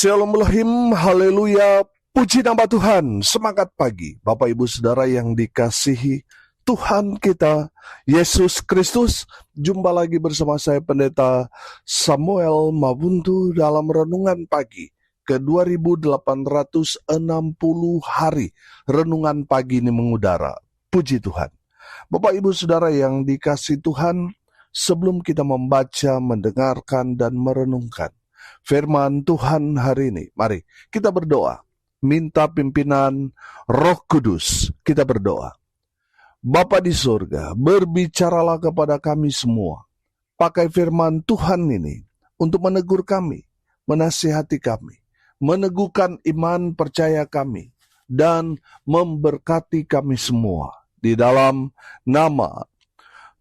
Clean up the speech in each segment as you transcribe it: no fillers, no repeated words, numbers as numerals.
Shalom Elohim, haleluya, puji nama Tuhan, semangat pagi. Bapak Ibu Saudara yang dikasihi Tuhan kita, Yesus Kristus. Jumpa lagi bersama saya Pendeta Samuel Mabuntu dalam Renungan Pagi ke 2860 hari. Renungan pagi ini mengudara, puji Tuhan. Bapak Ibu Saudara yang dikasihi Tuhan, sebelum kita membaca, mendengarkan, dan merenungkan firman Tuhan hari ini, mari kita berdoa, minta pimpinan Roh Kudus. Kita berdoa. Bapa di surga, berbicaralah kepada kami semua. Pakai firman Tuhan ini untuk menegur kami, menasihati kami, meneguhkan iman percaya kami, dan memberkati kami semua. Di dalam nama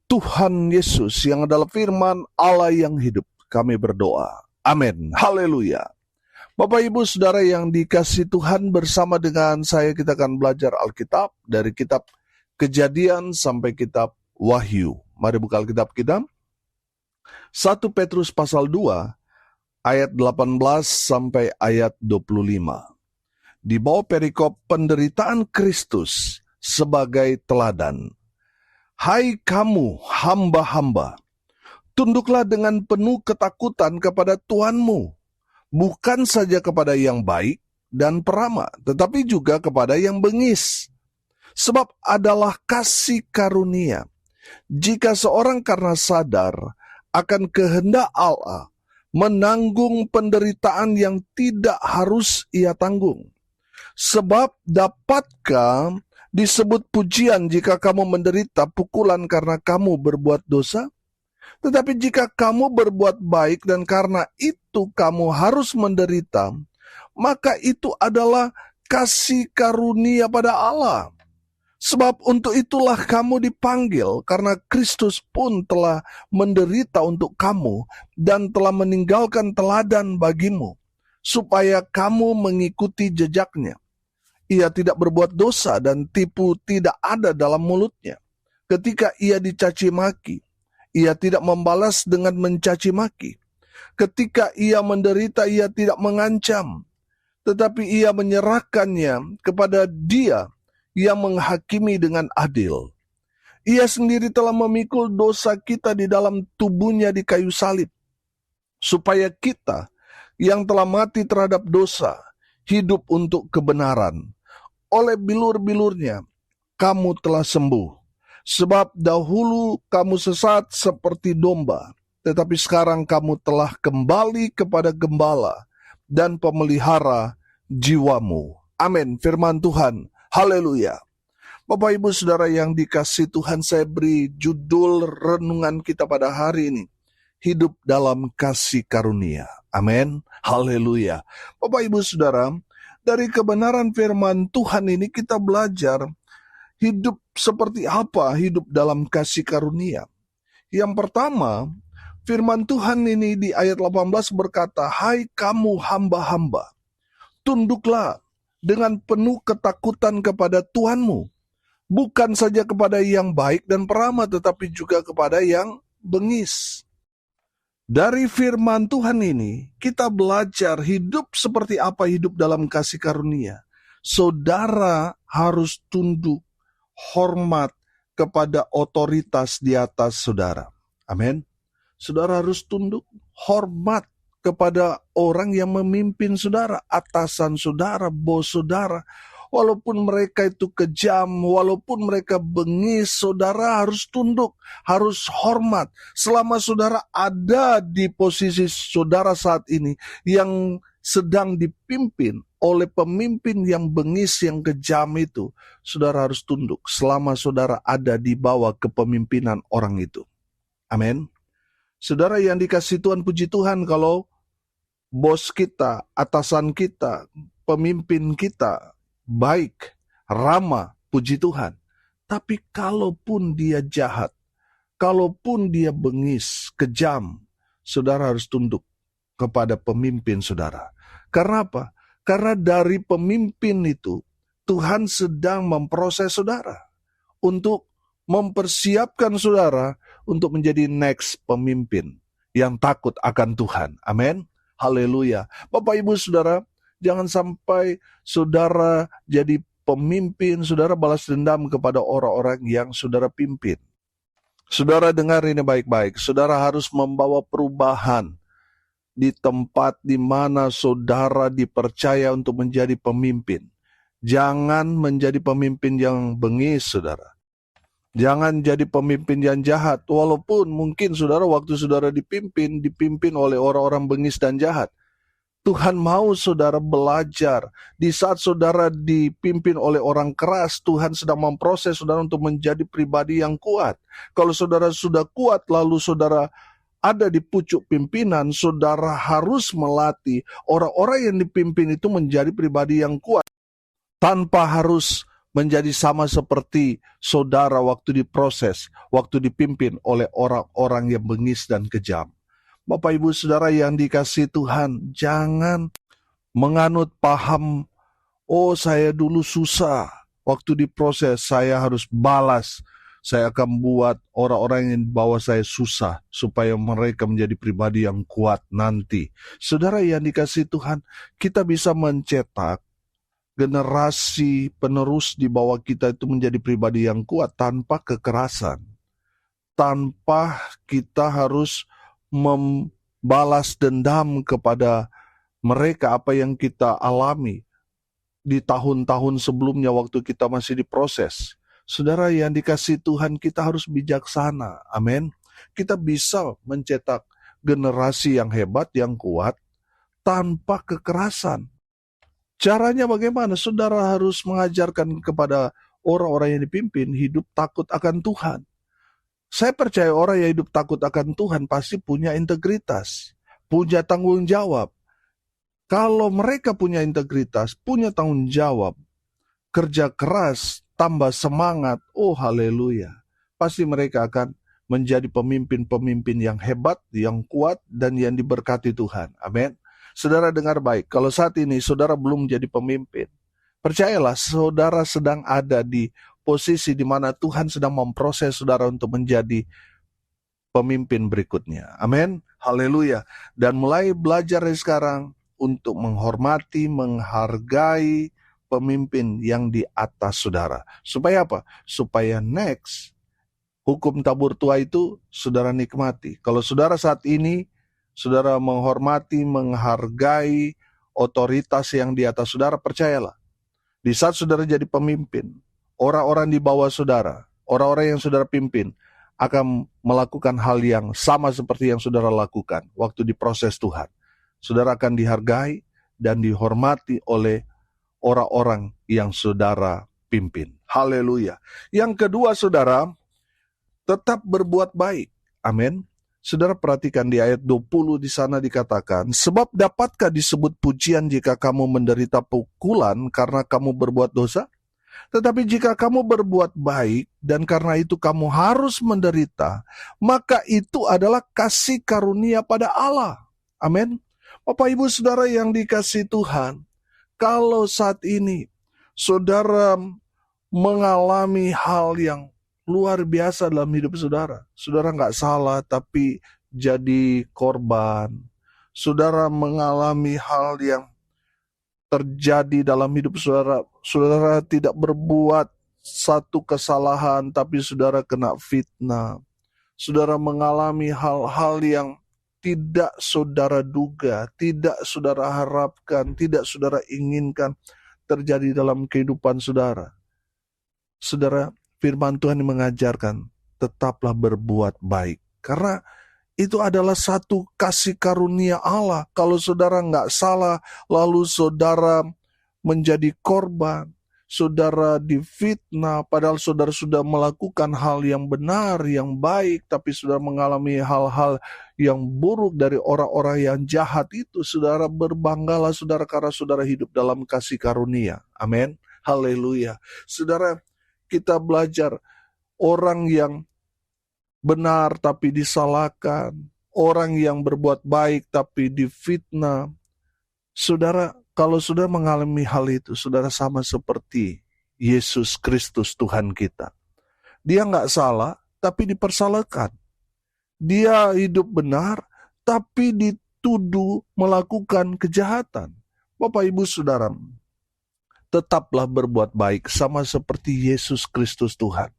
Tuhan Yesus yang adalah firman Allah yang hidup, kami berdoa. Amin. Haleluya. Bapak Ibu Saudara yang dikasihi Tuhan, bersama dengan saya kita akan belajar Alkitab dari kitab Kejadian sampai kitab Wahyu. Mari buka Alkitab kita. 1 Petrus pasal 2 ayat 18 sampai ayat 25. Di bawah perikop penderitaan Kristus sebagai teladan. Hai kamu hamba-hamba, tunduklah dengan penuh ketakutan kepada Tuhanmu, bukan saja kepada yang baik dan peramah, tetapi juga kepada yang bengis. Sebab adalah kasih karunia, jika seorang karena sadar akan kehendak Allah, menanggung penderitaan yang tidak harus ia tanggung. Sebab dapatkah disebut pujian jika kamu menderita pukulan karena kamu berbuat dosa? Tetapi jika kamu berbuat baik dan karena itu kamu harus menderita, maka itu adalah kasih karunia pada Allah. Sebab untuk itulah kamu dipanggil, karena Kristus pun telah menderita untuk kamu dan telah meninggalkan teladan bagimu, supaya kamu mengikuti jejaknya. Ia tidak berbuat dosa dan tipu tidak ada dalam mulutnya. Ketika ia dicaci maki, ia tidak membalas dengan mencaci maki. Ketika ia menderita, ia tidak mengancam, tetapi ia menyerahkannya kepada Dia yang menghakimi dengan adil. Ia sendiri telah memikul dosa kita di dalam tubuhnya di kayu salib, supaya kita yang telah mati terhadap dosa, hidup untuk kebenaran. Oleh bilur-bilurnya, kamu telah sembuh. Sebab dahulu kamu sesat seperti domba, tetapi sekarang kamu telah kembali kepada gembala dan pemelihara jiwamu. Amin. Firman Tuhan. Haleluya. Bapak Ibu Saudara yang dikasihi Tuhan, saya beri judul renungan kita pada hari ini, hidup dalam kasih karunia. Amin. Haleluya. Bapak Ibu Saudara, dari kebenaran firman Tuhan ini kita belajar hidup seperti apa hidup dalam kasih karunia. Yang pertama, firman Tuhan ini di ayat 18 berkata, hai kamu hamba-hamba, tunduklah dengan penuh ketakutan kepada Tuhanmu, bukan saja kepada yang baik dan peramah, tetapi juga kepada yang bengis. Dari firman Tuhan ini, kita belajar hidup seperti apa hidup dalam kasih karunia. Saudara harus tunduk, hormat kepada otoritas di atas saudara. Amin. Saudara harus tunduk, hormat kepada orang yang memimpin saudara, atasan saudara, bos saudara. Walaupun mereka itu kejam, walaupun mereka bengis, saudara harus tunduk, harus hormat. Selama saudara ada di posisi saudara saat ini yang sedang dipimpin oleh pemimpin yang bengis, yang kejam itu, saudara harus tunduk selama saudara ada di bawah kepemimpinan orang itu. Amin. Saudara yang dikasihi Tuhan, puji Tuhan kalau bos kita, atasan kita, pemimpin kita baik, ramah, puji Tuhan. Tapi kalaupun dia jahat, kalaupun dia bengis, kejam, saudara harus tunduk kepada pemimpin saudara. Karena apa? Karena dari pemimpin itu, Tuhan sedang memproses saudara untuk mempersiapkan saudara untuk menjadi next pemimpin yang takut akan Tuhan. Amin. Haleluya. Bapak Ibu Saudara, jangan sampai saudara jadi pemimpin, saudara balas dendam kepada orang-orang yang saudara pimpin. Saudara dengar ini baik-baik, saudara harus membawa perubahan di tempat di mana saudara dipercaya untuk menjadi pemimpin. Jangan menjadi pemimpin yang bengis, saudara. Jangan jadi pemimpin yang jahat, walaupun mungkin saudara waktu saudara dipimpin oleh orang-orang bengis dan jahat. Tuhan mau saudara belajar. Di saat saudara dipimpin oleh orang keras, Tuhan sedang memproses saudara untuk menjadi pribadi yang kuat. Kalau saudara sudah kuat, lalu saudara ada di pucuk pimpinan, saudara harus melatih orang-orang yang dipimpin itu menjadi pribadi yang kuat. Tanpa harus menjadi sama seperti saudara waktu diproses, waktu dipimpin oleh orang-orang yang bengis dan kejam. Bapak Ibu Saudara yang dikasihi Tuhan, jangan menganut paham, oh saya dulu susah, waktu diproses saya harus balas, saya akan buat orang-orang yang di bawah saya susah, supaya mereka menjadi pribadi yang kuat nanti. Saudara yang dikasihi Tuhan, kita bisa mencetak generasi penerus di bawah kita itu menjadi pribadi yang kuat tanpa kekerasan. Tanpa kita harus membalas dendam kepada mereka apa yang kita alami di tahun-tahun sebelumnya waktu kita masih diproses. Saudara yang dikasihi Tuhan, kita harus bijaksana. Amin. Kita bisa mencetak generasi yang hebat, yang kuat tanpa kekerasan. Caranya bagaimana? Saudara harus mengajarkan kepada orang-orang yang dipimpin hidup takut akan Tuhan. Saya percaya orang yang hidup takut akan Tuhan pasti punya integritas, punya tanggung jawab. Kalau mereka punya integritas, punya tanggung jawab, kerja keras, tambah semangat, oh haleluya. Pasti mereka akan menjadi pemimpin-pemimpin yang hebat, yang kuat, dan yang diberkati Tuhan. Amin. Saudara dengar baik, kalau saat ini saudara belum jadi pemimpin, percayalah saudara sedang ada di posisi di mana Tuhan sedang memproses saudara untuk menjadi pemimpin berikutnya. Amin. Haleluya. Dan mulai belajar dari sekarang untuk menghormati, menghargai pemimpin yang di atas saudara. Supaya apa? Supaya next, hukum tabur tua itu saudara nikmati. Kalau saudara saat ini, saudara menghormati, menghargai otoritas yang di atas saudara, percayalah. Di saat saudara jadi pemimpin, orang-orang di bawah saudara, orang-orang yang saudara pimpin, akan melakukan hal yang sama seperti yang saudara lakukan waktu diproses Tuhan. Saudara akan dihargai dan dihormati oleh orang-orang yang saudara pimpin. Haleluya. Yang kedua saudara, tetap berbuat baik. Amin. Saudara perhatikan di ayat 20 di sana dikatakan, sebab dapatkah disebut pujian jika kamu menderita pukulan karena kamu berbuat dosa? Tetapi jika kamu berbuat baik dan karena itu kamu harus menderita, maka itu adalah kasih karunia pada Allah. Amin. Bapak Ibu Saudara yang dikasihi Tuhan, kalau saat ini saudara mengalami hal yang luar biasa dalam hidup saudara, saudara nggak salah tapi jadi korban, saudara mengalami hal yang terjadi dalam hidup saudara, saudara tidak berbuat satu kesalahan tapi saudara kena fitnah, saudara mengalami hal-hal yang tidak saudara duga, tidak saudara harapkan, tidak saudara inginkan terjadi dalam kehidupan saudara. Saudara, firman Tuhan mengajarkan, tetaplah berbuat baik. Karena itu adalah satu kasih karunia Allah. Kalau saudara nggak salah, lalu saudara menjadi korban, saudara difitnah, padahal saudara sudah melakukan hal yang benar, yang baik, tapi saudara mengalami hal-hal yang buruk dari orang-orang yang jahat itu, saudara berbanggalah saudara karena saudara hidup dalam kasih karunia. Amin. Haleluya. Saudara, kita belajar orang yang benar tapi disalahkan, orang yang berbuat baik tapi difitnah. Saudara, kalau saudara mengalami hal itu, saudara sama seperti Yesus Kristus Tuhan kita. Dia nggak salah, tapi dipersalahkan. Dia hidup benar, tapi dituduh melakukan kejahatan. Bapak Ibu Saudara, tetaplah berbuat baik sama seperti Yesus Kristus Tuhan.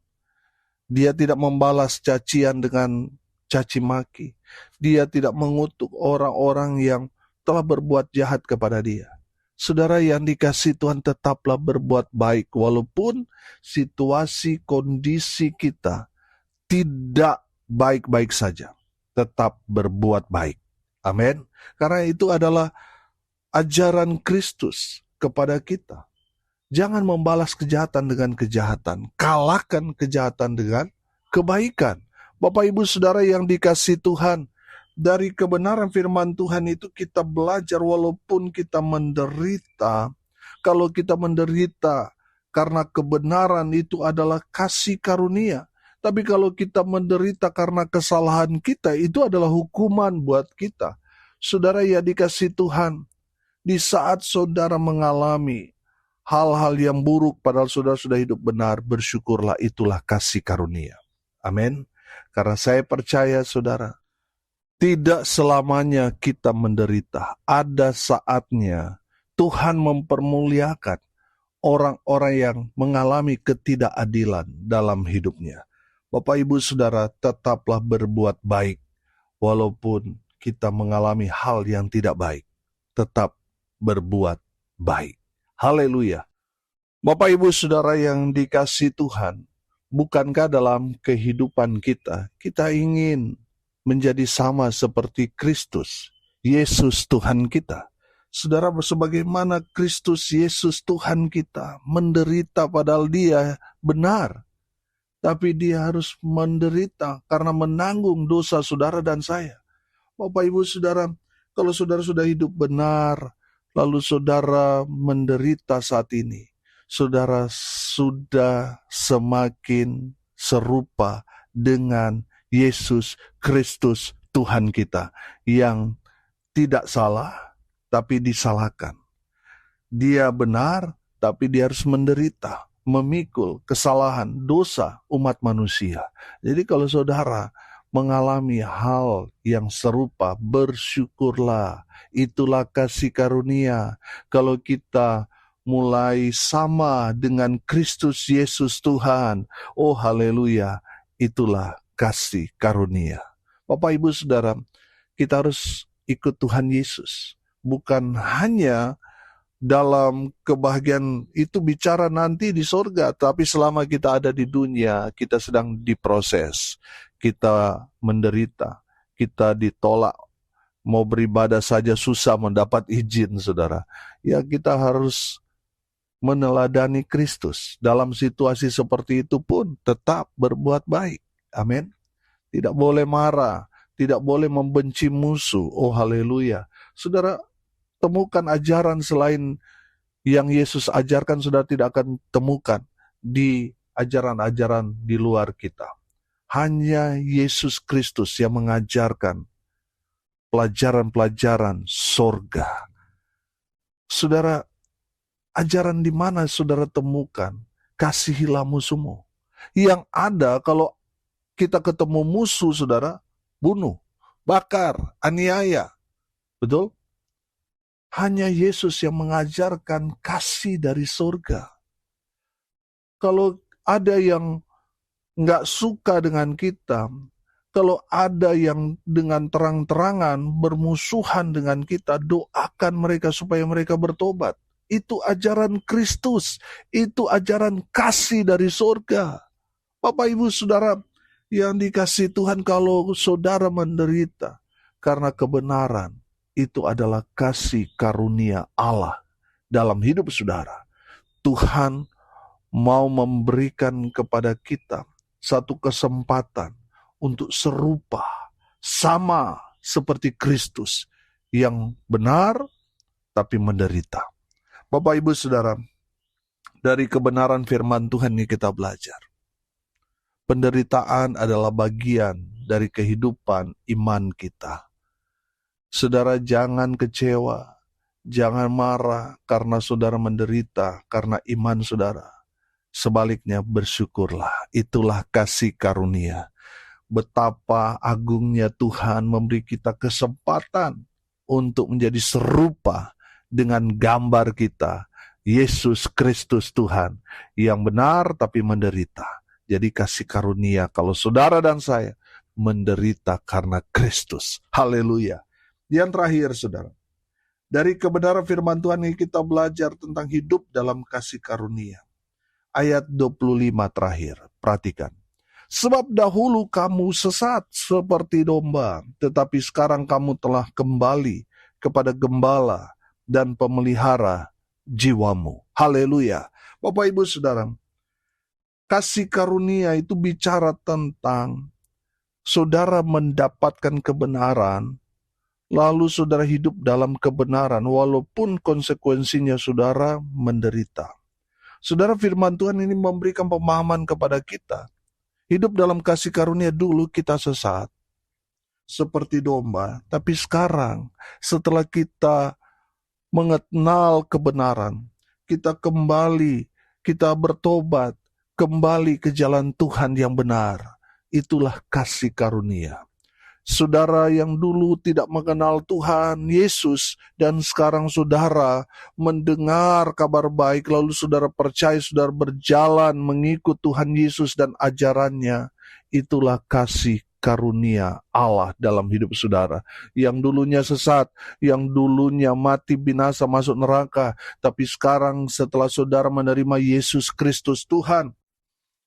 Dia tidak membalas cacian dengan caci maki. Dia tidak mengutuk orang-orang yang telah berbuat jahat kepada dia. Saudara yang dikasihi Tuhan, tetaplah berbuat baik walaupun situasi kondisi kita tidak baik-baik saja. Tetap berbuat baik. Amin. Karena itu adalah ajaran Kristus kepada kita. Jangan membalas kejahatan dengan kejahatan. Kalahkan kejahatan dengan kebaikan. Bapak Ibu Saudara yang dikasihi Tuhan, dari kebenaran firman Tuhan itu kita belajar walaupun kita menderita. Kalau kita menderita karena kebenaran itu adalah kasih karunia. Tapi kalau kita menderita karena kesalahan kita, itu adalah hukuman buat kita. Saudara yang dikasihi Tuhan, di saat saudara mengalami hal-hal yang buruk padahal saudara sudah hidup benar, bersyukurlah, itulah kasih karunia. Amin. Karena saya percaya saudara, tidak selamanya kita menderita. Ada saatnya Tuhan mempermuliakan orang-orang yang mengalami ketidakadilan dalam hidupnya. Bapak Ibu Saudara, tetaplah berbuat baik walaupun kita mengalami hal yang tidak baik. Tetap berbuat baik. Haleluya. Bapak Ibu Saudara yang dikasihi Tuhan, bukankah dalam kehidupan kita ingin menjadi sama seperti Kristus, Yesus Tuhan kita? Saudara, sebagaimana Kristus Yesus Tuhan kita menderita padahal dia benar, tapi dia harus menderita karena menanggung dosa saudara dan saya. Bapak Ibu Saudara, kalau saudara sudah hidup benar, lalu saudara menderita saat ini, saudara sudah semakin serupa dengan Yesus Kristus Tuhan kita yang tidak salah tapi disalahkan. Dia benar tapi dia harus menderita, memikul kesalahan, dosa umat manusia. Jadi kalau saudara mengalami hal yang serupa, bersyukurlah. Itulah kasih karunia. Kalau kita mulai sama dengan Kristus Yesus Tuhan, oh haleluya, itulah kasih karunia. Bapak Ibu Saudara, kita harus ikut Tuhan Yesus. Bukan hanya dalam kebahagiaan itu bicara nanti di sorga, tapi selama kita ada di dunia, kita sedang diproses, kita menderita, kita ditolak, mau beribadah saja susah mendapat izin, saudara. Ya, kita harus meneladani Kristus. Dalam situasi seperti itu pun tetap berbuat baik. Amin. Tidak boleh marah, tidak boleh membenci musuh. Oh haleluya. Saudara, temukan ajaran selain yang Yesus ajarkan, saudara tidak akan temukan di ajaran-ajaran di luar kita. Hanya Yesus Kristus yang mengajarkan pelajaran-pelajaran sorga. Saudara, ajaran di mana saudara temukan? Kasihilah musuhmu. Yang ada kalau kita ketemu musuh, saudara, bunuh, bakar, aniaya. Betul? Hanya Yesus yang mengajarkan kasih dari surga. Kalau ada yang nggak suka dengan kita, kalau ada yang dengan terang-terangan bermusuhan dengan kita, doakan mereka supaya mereka bertobat. Itu ajaran Kristus, itu ajaran kasih dari surga. Bapak Ibu Saudara yang dikasihi Tuhan, kalau saudara menderita karena kebenaran, itu adalah kasih karunia Allah dalam hidup saudara. Tuhan mau memberikan kepada kita satu kesempatan untuk serupa, sama seperti Kristus yang benar tapi menderita. Bapak Ibu Saudara, dari kebenaran firman Tuhan ini kita belajar. Penderitaan adalah bagian dari kehidupan iman kita. Saudara, jangan kecewa, jangan marah karena saudara menderita karena iman saudara. Sebaliknya bersyukurlah, itulah kasih karunia. Betapa agungnya Tuhan memberi kita kesempatan untuk menjadi serupa dengan gambar kita, Yesus Kristus Tuhan, yang benar tapi menderita. Jadi kasih karunia kalau saudara dan saya menderita karena Kristus. Haleluya. Yang terakhir saudara, dari kebenaran firman Tuhan ini kita belajar tentang hidup dalam kasih karunia. Ayat 25 terakhir, perhatikan. Sebab dahulu kamu sesat seperti domba, tetapi sekarang kamu telah kembali kepada gembala dan pemelihara jiwamu. Haleluya. Bapak Ibu Saudara, kasih karunia itu bicara tentang saudara mendapatkan kebenaran, lalu saudara hidup dalam kebenaran, walaupun konsekuensinya saudara menderita. Saudara, firman Tuhan ini memberikan pemahaman kepada kita. Hidup dalam kasih karunia, dulu kita sesat seperti domba, tapi sekarang setelah kita mengenal kebenaran, kita kembali, kita bertobat, kembali ke jalan Tuhan yang benar. Itulah kasih karunia. Saudara yang dulu tidak mengenal Tuhan Yesus dan sekarang saudara mendengar kabar baik, lalu saudara percaya, saudara berjalan mengikut Tuhan Yesus dan ajarannya, itulah kasih karunia Allah dalam hidup saudara. Yang dulunya sesat, yang dulunya mati binasa masuk neraka, tapi sekarang setelah saudara menerima Yesus Kristus Tuhan,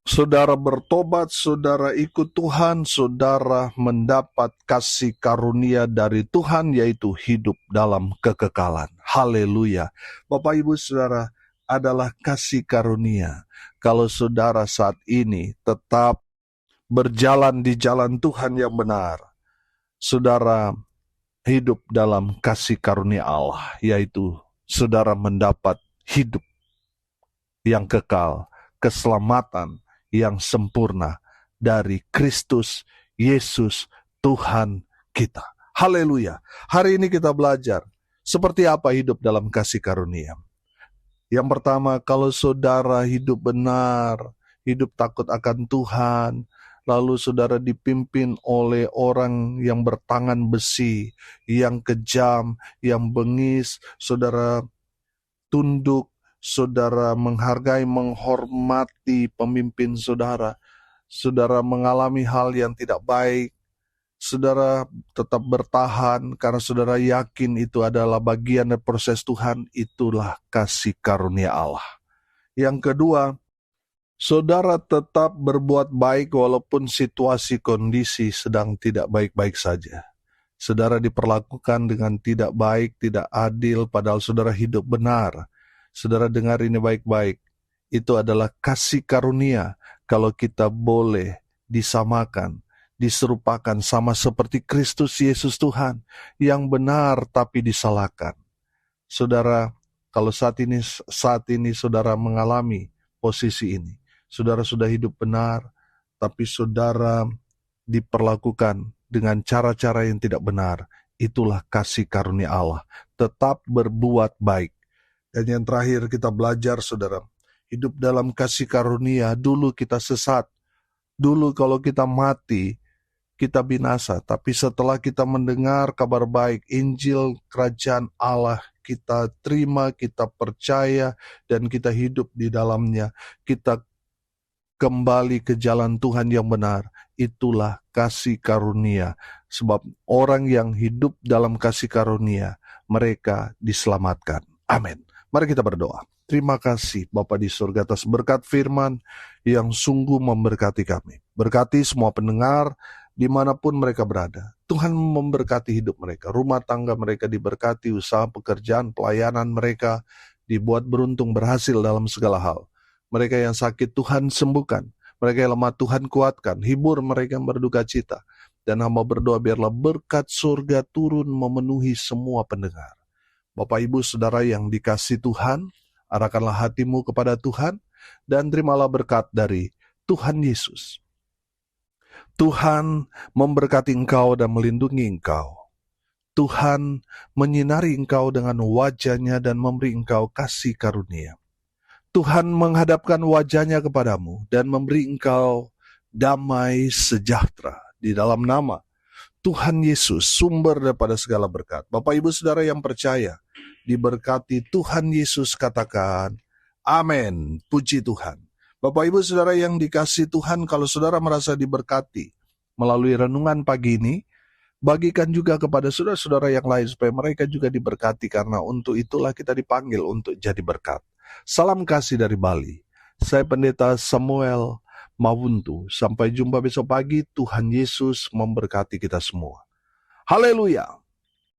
saudara bertobat, saudara ikut Tuhan, saudara mendapat kasih karunia dari Tuhan, yaitu hidup dalam kekekalan. Haleluya. Bapak Ibu Saudara, adalah kasih karunia. Kalau saudara saat ini tetap berjalan di jalan Tuhan yang benar, saudara hidup dalam kasih karunia Allah, yaitu saudara mendapat hidup yang kekal, keselamatan yang sempurna dari Kristus Yesus Tuhan kita. Haleluya. Hari ini kita belajar seperti apa hidup dalam kasih karunia. Yang pertama, kalau saudara hidup benar, hidup takut akan Tuhan, lalu saudara dipimpin oleh orang yang bertangan besi, yang kejam, yang bengis, saudara tunduk, saudara menghargai, menghormati pemimpin saudara, saudara mengalami hal yang tidak baik, saudara tetap bertahan karena saudara yakin itu adalah bagian dari proses Tuhan, itulah kasih karunia Allah. Yang kedua, saudara tetap berbuat baik walaupun situasi kondisi sedang tidak baik-baik saja. Saudara diperlakukan dengan tidak baik, tidak adil, padahal saudara hidup benar. Saudara dengar ini baik-baik, itu adalah kasih karunia kalau kita boleh disamakan, diserupakan sama seperti Kristus Yesus Tuhan, yang benar tapi disalahkan. Saudara, kalau saat ini saudara mengalami posisi ini, saudara sudah hidup benar, tapi saudara diperlakukan dengan cara-cara yang tidak benar, itulah kasih karunia Allah. Tetap berbuat baik. Dan yang terakhir kita belajar saudara, hidup dalam kasih karunia. Dulu kita sesat, dulu kalau kita mati, kita binasa. Tapi setelah kita mendengar kabar baik, Injil Kerajaan Allah, kita terima, kita percaya, dan kita hidup di dalamnya. Kita kembali ke jalan Tuhan yang benar. Itulah kasih karunia. Sebab orang yang hidup dalam kasih karunia, mereka diselamatkan. Amin. Mari kita berdoa. Terima kasih Bapa di surga atas berkat firman yang sungguh memberkati kami. Berkati semua pendengar dimanapun mereka berada. Tuhan memberkati hidup mereka. Rumah tangga mereka diberkati, usaha, pekerjaan, pelayanan mereka dibuat beruntung, berhasil dalam segala hal. Mereka yang sakit Tuhan sembuhkan. Mereka yang lemah Tuhan kuatkan. Hibur mereka yang berduka cita. Dan hamba berdoa biarlah berkat surga turun memenuhi semua pendengar. Bapak Ibu Saudara yang dikasihi Tuhan, arahkanlah hatimu kepada Tuhan dan terimalah berkat dari Tuhan Yesus. Tuhan memberkati engkau dan melindungi engkau. Tuhan menyinari engkau dengan wajah-Nya dan memberi engkau kasih karunia. Tuhan menghadapkan wajah-Nya kepadamu dan memberi engkau damai sejahtera di dalam nama Tuhan Yesus, sumber daripada segala berkat. Bapak Ibu Saudara yang percaya, diberkati Tuhan Yesus, katakan, amin, puji Tuhan. Bapak Ibu Saudara yang dikasihi Tuhan, kalau saudara merasa diberkati melalui renungan pagi ini, bagikan juga kepada saudara-saudara yang lain supaya mereka juga diberkati, karena untuk itulah kita dipanggil untuk jadi berkat. Salam kasih dari Bali. Saya Pendeta Samuel Mawuntu. Sampai jumpa besok pagi. Tuhan Yesus memberkati kita semua. Haleluya.